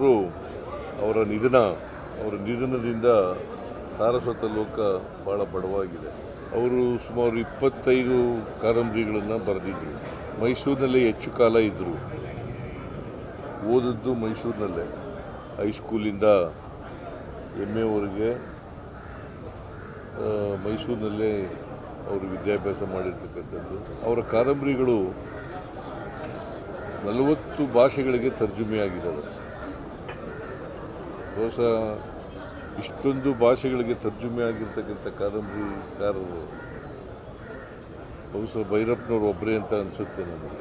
ಅವರು ಅವರ ನಿಧನದಿಂದ ಸಾರಸ್ವತ ಲೋಕ ಭಾಳ ಬಡವಾಗಿದೆ. ಅವರು ಸುಮಾರು 25 ಕಾದಂಬರಿಗಳನ್ನು ಬರೆದಿದ್ದರು. ಮೈಸೂರಿನಲ್ಲೇ ಹೆಚ್ಚು ಕಾಲ ಇದ್ದರು. ಓದದ್ದು ಮೈಸೂರಿನಲ್ಲೇ, ಹೈಸ್ಕೂಲಿಂದ MA ಮೈಸೂರಿನಲ್ಲೇ ಅವರು ವಿದ್ಯಾಭ್ಯಾಸ ಮಾಡಿರ್ತಕ್ಕಂಥದ್ದು. ಅವರ ಕಾದಂಬರಿಗಳು 40 ಭಾಷೆಗಳಿಗೆ ತರ್ಜುಮೆಯಾಗಿದ್ದಾವೆ. ಬಹುಶಃ ಇಷ್ಟೊಂದು ಭಾಷೆಗಳಿಗೆ ತರ್ಜುಮೆ ಆಗಿರ್ತಕ್ಕಂಥ ಕಾದಂಬರಿಕಾರರು ಬಹುಶಃ ಭೈರಪ್ಪನವರು ಒಬ್ಬರೇ ಅಂತ ಅನಿಸುತ್ತೆ ನನಗೆ.